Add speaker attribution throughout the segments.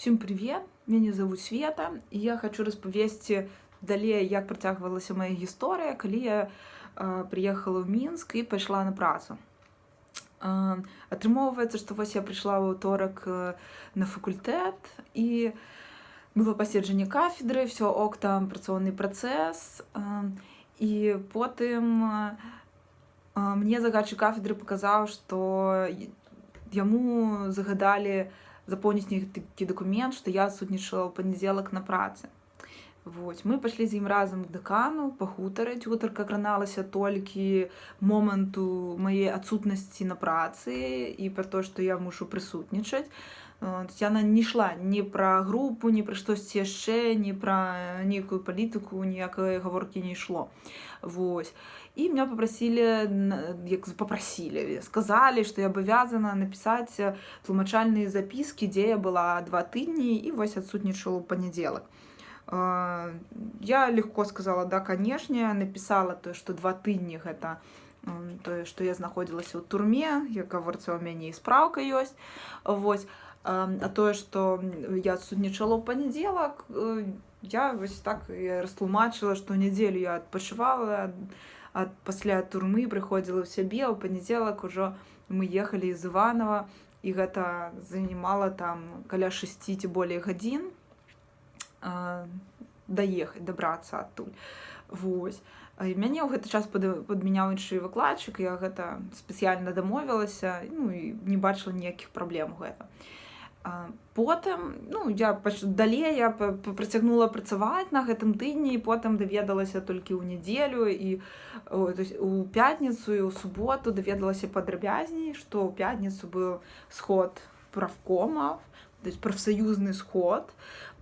Speaker 1: Всім привіт! Мене звуть Света, і я хочу розповісти далі, як протягувалася моя історія, коли я приїхала в Мінськ і пішла на працю. Атрымоўваецца, што вось я прыйшла ў аўторак на факультэт, і было паседжанне кафедры, все ок, там працоўны працэс, і потым мне загадчык кафедры паказаў, што яму загадалі запомніць нейкі дакумент, што я адсутнічала ў панядзелак на працы. Вот. Мы пашлі з ім разам к дэкану пагутарыць. Гутарка краналася толькі моманту маёй адсутнасці на працы і пра то, што я мушу прысутнічаць. Яна не ішла ні пра групу, ні пра штосьці яшчэ, ні пра нейкую палітыку, ніякай гаворкі не ішло. Вось. І меня сказалі, што я абавязана напісаць тлумачальныя запіскі, дзе я была 2 тыдні і вось адсутнічала ў панядзелак. Я легко сказала, да, канешне, напісала тое, што 2 тыдні гэта тое, што я знаходзілася ў турме, як гаворыцца, у мяне і спраўка ёсць. Вось. А тое, што я адсутнічала ў панядзелак, я вось так растлумачыла, што нядзелю я адпачывала, пасля турмы прыходзіла ў сябе, а ў панядзелак ужо мы ехалі з Іванова, і гэта занимала там каля 6 ці болей гадзін даехаць, дабрацца адтуль. Вось. І мяне ў гэты час падмяняў іншы выкладчык, я гэта спецыяльна дамовілася, і не бачыла ніякіх праблем у гэта. Потым, далей я працягнула працаваць на гэтым тыдні, і потым даведалася толькі ў нядзелю, і у пятніцу і ў суботу даведалася падрабязней, што ў пятніцу быў сход правкомаў, прафсаюзны сход,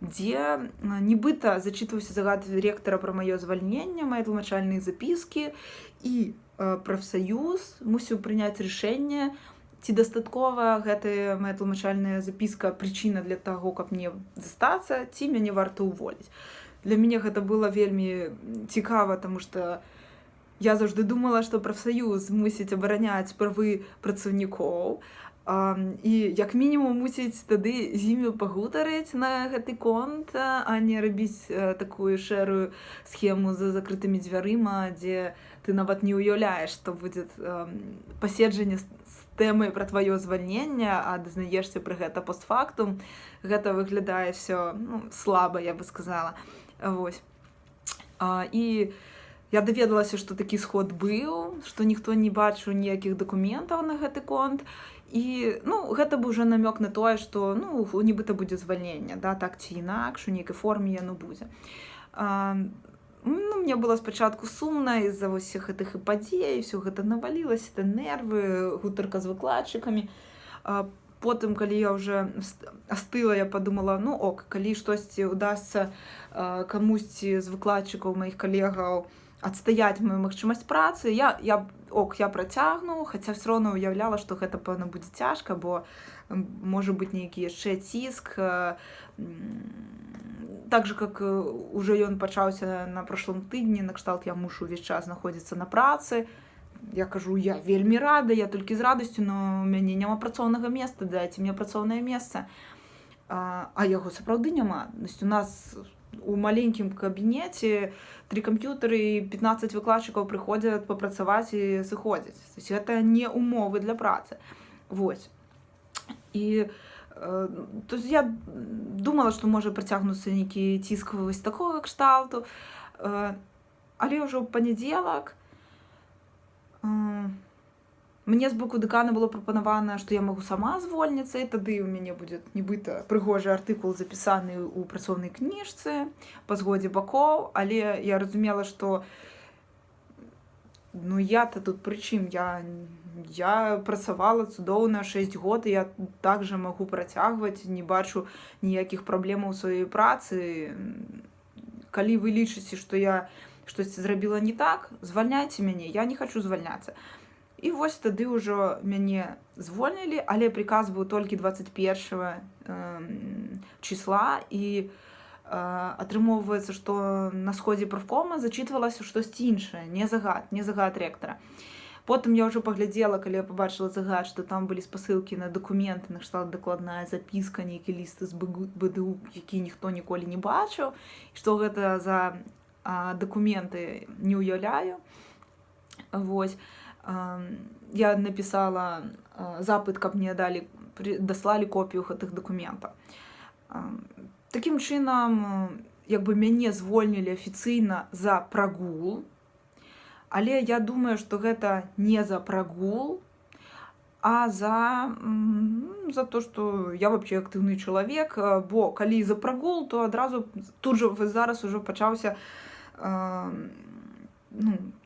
Speaker 1: дзе нібыта зачытваўся загад ректара пра маё звальненне, мае тлумачальныя запіскі, і прафсаюз мусіў прыняць рашэнне, ці дастаткова гэтая моя тлумачальная запіска прычына для таго, каб мне застацца, ці мяне варта ўволіць. Для мяне гэта было вельмі цікава, таму што я заўжды думала, што прафсаюз мусіць абараняць правы працаўнікоў, і як мінімум мусіць тады з імі пагутарыць на гэты конт, а не рабіць такую шэрую схему за закрытымі дзвярыма, дзе ты нават не ўяўляеш, што будзе паседжанне з тэмай пра тваё звальненне, а дазнаешся пра гэта постфактум. Гэта выглядае ўсё слаба, я бы сказала. Вось. І я даведалася, што такі сход быў, што ніхто не бачыў ніякіх дакументаў на гэты конт. І гэта быў уже намёк на тое, што нібыта будзе звальненне, да, так ці інакш, у нейкай форме яно будзе. Мне было спачатку сумна з-за ўсіх гэтых і падзей, ўсё гэта навалілася, нервы, гутарка з выкладчыкамі. Потым, калі я ўжо астыла, я падумала, ок, калі штосьці ўдасца камусьці з выкладчыкаў, маіх калегаў, адстаяць маю магчымасць працы, я працягну, хаця все роўна уяўляла, што гэта, пэўна, будзе цяжка, бо можа быць нейкі яшчэ ціск. Так же, как уже ён пачаўся на прошлым тыдні, накшталт я мушу увесь час знаходзіцца на працы. Я кажу, я вельмі рада, я толькі з радасцю, но у мяне няма працоўнага месца, дайце мне працоўнае месца. А яго сапраўды няма. У нас у маленькім кабінеце 3 камп'ютары і 15 выкладчыкаў прыходзяць папрацаваць і сыходзяць. То есть гэта не умовы для працы. Вось. І то есть я думала, што можа працягнуцца нейкі ціск вось такога кшталту, але ўжо ў панядзелак мне з боку дэкана было прапанавана, што я магу сама звольніцца, і тады ў мяне будзе нібыта прыгожы артыкул запісаны ў працоўнай кніжцы па згодзе бакоў, але я разумела, што я-то тут пры чым? Я працавала цудоўна 6 год, і я также магу працягваць, не бачу ніякіх праблемаў у сваёй працы. Калі вы лічыце, што я штосьці зрабіла не так, звальняйце мяне, я не хачу звальняцца. І вось тады ўжо мяне звольнілі, але приказ быў толькі 21 числа, і атрымоўваецца, што на сходзе правкома зачытвалася штосьці іншае, не загад ректара. Потым я ўжо паглядзела, калі я пабачыла загад, што там былі спасылкі на дакументы, накшталт дакладная запіска, нейкі ліст з БДУ, які ніхто ніколі не бачыў, што гэта за дакументы, не ўяўляю. Вось. Я напісала запыт, каб мне даслалі копію гэтых дакументаў. Такім чынам, як бы мяне звольнілі афіцыйна за прагул, але я думаю, што гэта не за прагул, а за то, што я вообще актыўны чалавек, бо калі за прагул, то адразу тут жа зараз ужо пачаўся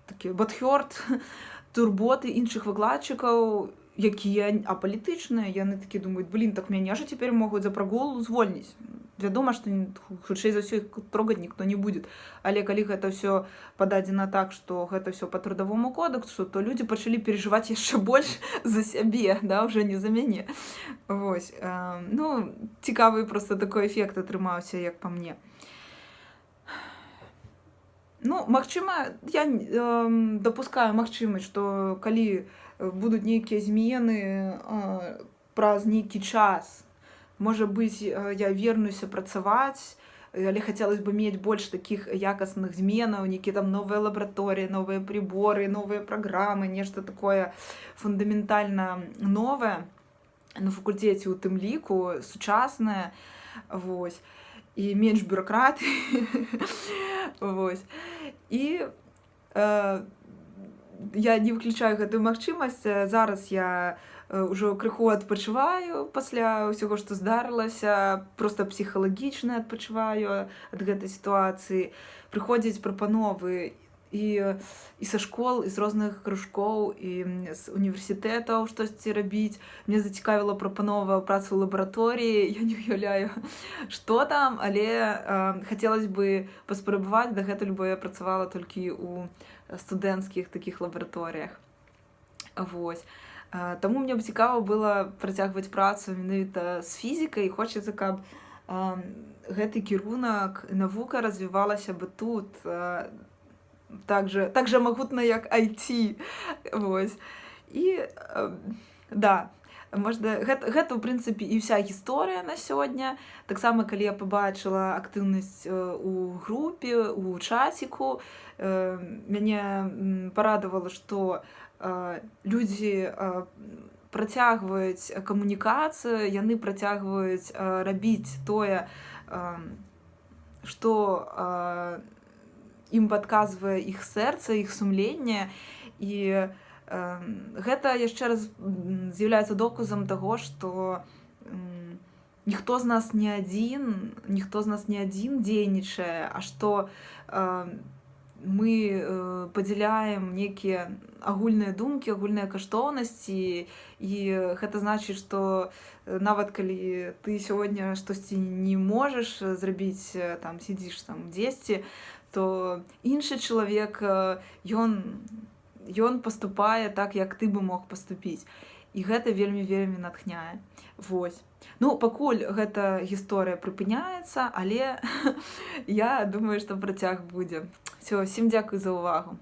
Speaker 1: такі бадхёрт, турботы іншых выкладчыкаў, якія апалітычныя, яны такі думаюць, так мяне ж цяпер могуць за прагул звольніць. Вядома, што хутчэй за ўсё іх трогаць ніхто не будзе. Але калі гэта ўсё пададзена так, што гэта ўсё па трудавому кодэксу, то людзі пачалі перажываць яшчэ больш за сябе, ўжо не за мяне. Вось. Цікавы проста такой эфект атрымаўся, як па мне. Магчыма, я дапускаю магчымасць, што калі будуць нейкія змены праз нейкі час, можа быць, я вернуся працаваць, але хацелось бы мець больш такіх якасных зменаў, нейкія там новыя лабараторыі, новыя приборы, новыя праграмы, нешта такое фундаментальна новае на факультэце у тым ліку, сучаснае, вось, і менш бюракратыі, вось. І я не выключаю гэтую магчымасць. Зараз я ўжо крыху адпачываю пасля ўсяго, што здарылася, проста псіхалагічна адпачываю ад гэтай сітуацыі. Прыходзяць прапановы і са школ, і з розных кружкоў, і з універсітэтаў штосьці рабіць. Мне зацікавіла прапанова працы ў лабараторыі, я не ўяўляю, што там, але хацелось бы паспрабаваць, дагэтуль, бо я працавала толькі ў студэнцкіх такіх лабараторыях. Вось. Таму мне б цікава было працягваць працу менавіта з фізікай, і хочацца, каб гэты кірунак, навука развівалася бы тут так же магутна, як IT. Вось. І гэта, ў прынцыпе, і ўся гісторыя на сёння. Таксама, калі я пабачыла актыўнасць у групе, у чаціку, мяне парадавала, што людзі працягваюць камунікацыю, яны працягваюць рабіць тое, што ім падказвае іх сэрца, іх сумленне. І гэта яшчэ раз з'яўляецца доказам таго, што ніхто з нас не адзін дзейнічае, а што мы падзяляем нейкія агульныя думкі, агульныя каштоўнасці, і гэта значыць, што нават калі ты сёння штосьці не можаш зрабіць, там сидзіш там дзесьці, то іншы чалавек, ён паступае так, як ты бы мог паступіць. І гэта вельмі натхняе. Вось. Пакуль гэта гісторыя прыпыняецца, але я думаю, што працяг будзе. Всё, всім дзякуй за ўвагу.